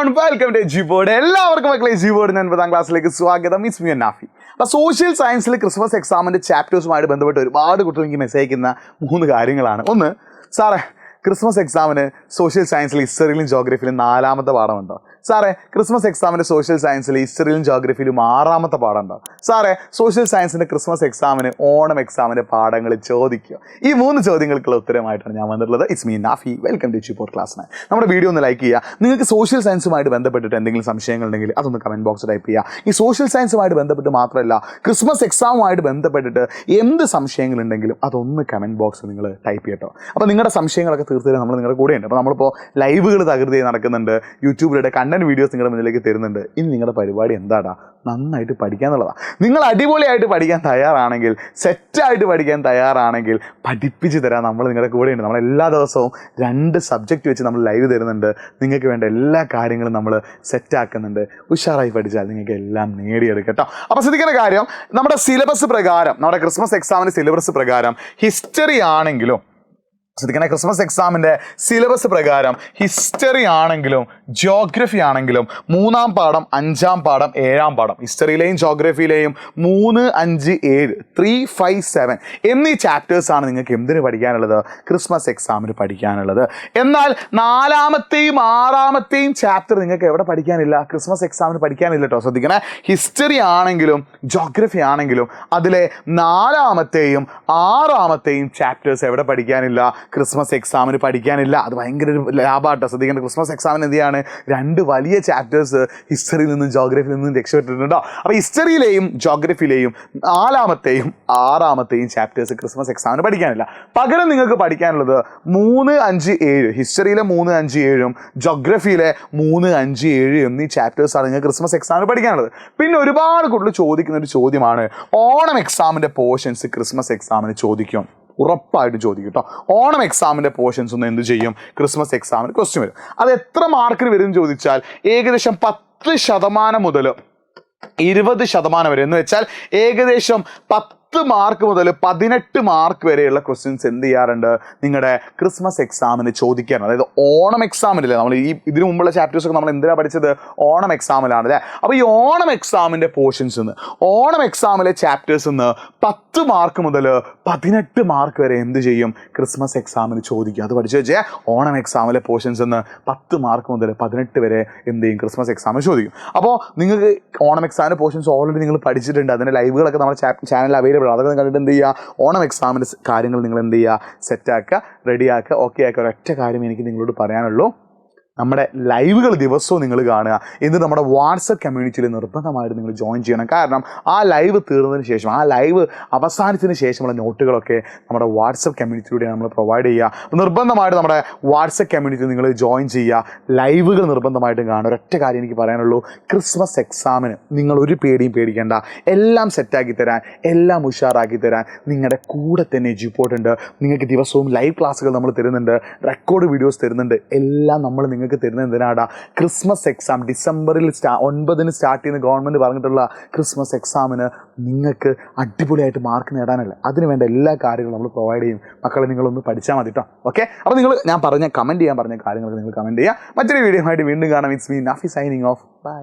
Everyone, welcome to ജിബോർഡ്. എല്ലാവർക്കും മക്കളെ ജിബോർഡ് 9ാം ക്ലാസ്സിലേക്ക് സ്വാഗതം. It's me Nafi. അപ്പോൾ സോഷ്യൽ സയൻസിൽ ക്രിസ്മസ് എക്സാമിൻ്റെ ചാപ്റ്റേഴ്സുമായിട്ട് ബന്ധപ്പെട്ട് ഒരുപാട് കുട്ടികൾ എനിക്ക് മെസ്സേജ് അയക്കുന്ന 3 കാര്യങ്ങളാണ്. ഒന്ന്, സാറേ ക്രിസ്മസ് എക്സാമിന് സോഷ്യൽ സയൻസിൽ ഹിസ്റ്ററിയിലും ജോഗ്രഫിയിലും 4ാമത്തെ പാഠമുണ്ടോ? സാറേ ക്രിസ്മസ് എക്സാമിൻ്റെ സോഷ്യൽ സയൻസിൽ ഹിസ്റ്ററിയിലും ജോഗ്രഫിയിലും 6ാമത്തെ പാഠമുണ്ടോ? സാറേ സോഷ്യൽ സയൻസിൻ്റെ ക്രിസ്മസ് എക്സാമിന് ഓണം എക്സാമിൻ്റെ പാഠങ്ങൾ ചോദിക്കുക. ഈ 3 ചോദ്യങ്ങൾക്കുള്ള ഉത്തരമായിട്ടാണ് ഞാൻ വന്നിട്ടുള്ളത്. It's me Nafi. Welcome to Gboard class 9. നമ്മുടെ വീഡിയോ ഒന്ന് ലൈക്ക് ചെയ്യുക. നിങ്ങൾക്ക് സോഷ്യൽ സയൻസുമായിട്ട് ബന്ധപ്പെട്ടിട്ട് എന്തെങ്കിലും സംശയങ്ങളുണ്ടെങ്കിൽ അതൊന്ന് കമൻറ്റ് ബോക്സ് ടൈപ്പ് ചെയ്യുക. ഈ സോഷ്യൽ സയൻസുമായിട്ട് ബന്ധപ്പെട്ട് മാത്രമല്ല, ക്രിസ്മസ് എക്സാമുമായിട്ട് ബന്ധപ്പെട്ടിട്ട് എന്ത് സംശയങ്ങളുണ്ടെങ്കിലും അതൊന്ന് കമൻറ്റ് ബോക്സ് നിങ്ങൾ ടൈപ്പ് ചെയ്യട്ടോ. അപ്പോൾ നിങ്ങളുടെ സംശയങ്ങളൊക്കെ തീർച്ചയായും നമ്മൾ നിങ്ങളുടെ കൂടെയുണ്ട്. അപ്പോൾ നമ്മളിപ്പോൾ ലൈവുകൾ തകൃതിയായി നടക്കുന്നുണ്ട്, യൂട്യൂബിലൂടെ കണ്ടന്റ് വീഡിയോസ് നിങ്ങളുടെ മുന്നിലേക്ക് തരുന്നുണ്ട്. ഇനി നിങ്ങളുടെ പരിപാടി എന്താടാ? നന്നായിട്ട് പഠിക്കുക എന്നുള്ളതാണ്. നിങ്ങൾ അടിപൊളിയായിട്ട് പഠിക്കാൻ തയ്യാറാണെങ്കിൽ, സെറ്റായിട്ട് പഠിക്കാൻ തയ്യാറാണെങ്കിൽ പഠിപ്പിച്ച് തരാൻ നമ്മൾ നിങ്ങളുടെ കൂടെയുണ്ട്. നമ്മൾ എല്ലാ ദിവസവും 2 സബ്ജക്റ്റ് വെച്ച് നമ്മൾ ലൈവ് തരുന്നുണ്ട്. നിങ്ങൾക്ക് വേണ്ട എല്ലാ കാര്യങ്ങളും നമ്മൾ സെറ്റാക്കുന്നുണ്ട്. ഉഷാറായി പഠിച്ചാൽ നിങ്ങൾക്ക് എല്ലാം നേടിയെടുക്കട്ടോ. അപ്പോൾ ശ്രദ്ധിക്കേണ്ട കാര്യം, നമ്മുടെ സിലബസ് പ്രകാരം, നമ്മുടെ ക്രിസ്മസ് എക്സാമിൻ്റെ സിലബസ് പ്രകാരം ഹിസ്റ്ററി ആണെങ്കിലും ശ്രദ്ധിക്കണേ, ക്രിസ്മസ് എക്സാമിൻ്റെ സിലബസ് പ്രകാരം ഹിസ്റ്ററി ആണെങ്കിലും ജോഗ്രഫി ആണെങ്കിലും 3ാം പാഠം, 5ാം പാഠം, 7ാം പാഠം, ഹിസ്റ്ററിയിലെയും ജോഗ്രഫിയിലെയും 3, 5, 7, 3, 5, 7 എന്നീ ചാപ്റ്റേഴ്സാണ് നിങ്ങൾക്ക് എന്തിന് പഠിക്കാനുള്ളത്? ക്രിസ്മസ് എക്സാമിന് പഠിക്കാനുള്ളത്. എന്നാൽ 4ാമത്തെയും 6ാമത്തെയും ചാപ്റ്റർ നിങ്ങൾക്ക് എവിടെ പഠിക്കാനില്ല? ക്രിസ്മസ് എക്സാമിന് പഠിക്കാനില്ല കേട്ടോ. ശ്രദ്ധിക്കണേ, ഹിസ്റ്ററി ആണെങ്കിലും ജോഗ്രഫി ആണെങ്കിലും അതിലെ 4ാമത്തെയും 6ാമത്തെയും ചാപ്റ്റേഴ്സ് എവിടെ പഠിക്കാനില്ല? ക്രിസ്മസ് എക്സാമിന് പഠിക്കാനില്ല. അത് ഭയങ്കര ഒരു ലാഭമാട്ടോ. ശ്രദ്ധിക്കേണ്ട, ക്രിസ്മസ് എക്സാമിന് എന്ത് ചെയ്യാണ്? 2 വലിയ ചാപ്റ്റേഴ്സ് ഹിസ്റ്ററിയിൽ നിന്നും ജോഗ്രഫിയിൽ നിന്നും രക്ഷപ്പെട്ടിട്ടുണ്ടോ. അപ്പോൾ ഹിസ്റ്ററിയിലെയും ജോഗ്രഫിയിലെയും 4ാമത്തെയും 6ാമത്തെയും ചാപ്റ്റേഴ്സ് ക്രിസ്മസ് എക്സാമിന് പഠിക്കാനില്ല. പകരം നിങ്ങൾക്ക് പഠിക്കാനുള്ളത് 3, 5, 7, ഹിസ്റ്ററിയിലെ 3, 5, 7ഉം ജോഗ്രഫിയിലെ 3, 5, 7 എന്നീ ചാപ്റ്റേഴ്സാണ് നിങ്ങൾക്ക് ക്രിസ്മസ് എക്സാമിന് പഠിക്കാനുള്ളത്. പിന്നെ ഒരുപാട് കൂടുതൽ ചോദിക്കുന്ന ഒരു ചോദ്യമാണ്, ഓണം എക്സാമിൻ്റെ പോർഷൻസ് ക്രിസ്മസ് എക്സാമിന് ചോദിക്കും. ഉറപ്പായിട്ട് ചോദിക്കും കേട്ടോ. ഓണം എക്സാമിൻ്റെ പോർഷൻസ് ഒന്ന് എന്ത് ചെയ്യും? ക്രിസ്മസ് എക്സാമിന് ക്വസ്റ്റ്യൻ വരും. അത് എത്ര മാർക്കിന് വരും ചോദിച്ചാൽ ഏകദേശം 10% മുതൽ 20% വരെ, എന്ന് വെച്ചാൽ ഏകദേശം 10 മാർക്ക് മുതൽ 18 മാർക്ക് വരെയുള്ള ക്വസ്റ്റ്യൻസ് എന്ത് ചെയ്യാറുണ്ട്? നിങ്ങളുടെ ക്രിസ്മസ് എക്സാമിന് ചോദിക്കാറുണ്ട്. അതായത് ഓണം എക്സാമിനില്ലേ, നമ്മൾ ഇതിനു മുമ്പുള്ള ചാപ്റ്റേഴ്സൊക്കെ നമ്മൾ എന്തിനാണ് പഠിച്ചത്? ഓണം എക്സാമിലാണ് അല്ലേ. അപ്പോൾ ഈ ഓണം എക്സാമിൻ്റെ പോർഷൻസ് നിന്ന്, ഓണം എക്സാമിലെ ചാപ്റ്റേഴ്സ് നിന്ന് 10 മാർക്ക് മുതൽ 18 മാർക്ക് വരെ എന്ത് ചെയ്യും? ക്രിസ്മസ് എക്സാമിന് ചോദിക്കും. അത് പഠിച്ചു വെച്ചേ. ഓണം എക്സാമിലെ പോർഷൻസ് നിന്ന് 10 മാർക്ക് മുതൽ 18 വരെ എന്ത് ചെയ്യും? ക്രിസ്മസ് എക്സാമിന് ചോദിക്കും. അപ്പോൾ നിങ്ങൾക്ക് ഓണം എക്സാമിൻ്റെ പോർഷൻസ് ഓൾറെഡി നിങ്ങൾ പഠിച്ചിട്ടുണ്ട്. അതിൻ്റെ ലൈവുകളൊക്കെ നമ്മുടെ ചാനലിൽ അവൈലബിൾ. അതൊക്കെ കണ്ടിട്ട് എന്ത് ചെയ്യുക? ഓണം എക്സാമിൻ്റെ കാര്യങ്ങൾ നിങ്ങൾ എന്ത് ചെയ്യുക? സെറ്റാക്കുക, റെഡിയാക്കുക, ഓക്കെ ആക്കുക. ഒരൊറ്റ കാര്യം എനിക്ക് നിങ്ങളോട് പറയാനുള്ളൂ, നമ്മുടെ ലൈവുകൾ ദിവസവും നിങ്ങൾ കാണുക. എന്നിട്ട് നമ്മുടെ വാട്സപ്പ് കമ്മ്യൂണിറ്റിയിൽ നിർബന്ധമായിട്ട് നിങ്ങൾ ജോയിൻ ചെയ്യണം. കാരണം ആ ലൈവ് തീർന്നതിന് ശേഷം, ആ ലൈവ് അവസാനിച്ചതിന് ശേഷമുള്ള നോട്ടുകളൊക്കെ നമ്മുടെ വാട്സപ്പ് കമ്മ്യൂണിറ്റിയിലൂടെ നമ്മൾ പ്രൊവൈഡ് ചെയ്യുക. നിർബന്ധമായിട്ട് നമ്മുടെ വാട്സപ്പ് കമ്മ്യൂണിറ്റി നിങ്ങൾ ജോയിൻ ചെയ്യുക. ലൈവുകൾ നിർബന്ധമായിട്ടും കാണുക. ഒരൊറ്റ കാര്യം എനിക്ക് പറയാനുള്ളൂ, ക്രിസ്മസ് എക്സാമിന് നിങ്ങൾ ഒരു പേടിയും പേടിക്കേണ്ട. എല്ലാം സെറ്റാക്കി തരാൻ, എല്ലാം ഉഷാറാക്കി തരാൻ നിങ്ങളുടെ കൂടെ തന്നെ ജിബോർഡ് ഉണ്ട്. നിങ്ങൾക്ക് ദിവസവും ലൈവ് ക്ലാസ്സുകൾ നമ്മൾ തരുന്നുണ്ട്, റെക്കോർഡ് വീഡിയോസ് തരുന്നുണ്ട്. എല്ലാം നമ്മൾ നിങ്ങൾക്ക് തരുന്നത് എന്തിനാടാ? ക്രിസ്മസ് എക്സാം ഡിസംബറിൽ 9-ന് സ്റ്റാർട്ട് ചെയ്യുന്ന ഗവൺമെൻറ് പറഞ്ഞിട്ടുള്ള ക്രിസ്മസ് എക്സാമിന് നിങ്ങൾക്ക് അടിപൊളിയായിട്ട് മാർക്ക് നേടാനല്ല. അതിനുവേണ്ട എല്ലാ കാര്യങ്ങളും നമ്മൾ പ്രൊവൈഡ് ചെയ്യും. മക്കളെ നിങ്ങളൊന്ന് പഠിച്ചാൽ മതി കേട്ടോ. ഓക്കെ, അപ്പോൾ നിങ്ങൾ കമൻറ്റ് ചെയ്യാൻ പറഞ്ഞ കാര്യങ്ങളൊക്കെ നിങ്ങൾ കമൻറ്റ് ചെയ്യുക. മറ്റൊരു വീഡിയോ ആയിട്ട് വീണ്ടും കാണാം. It's me Nafi signing off. By.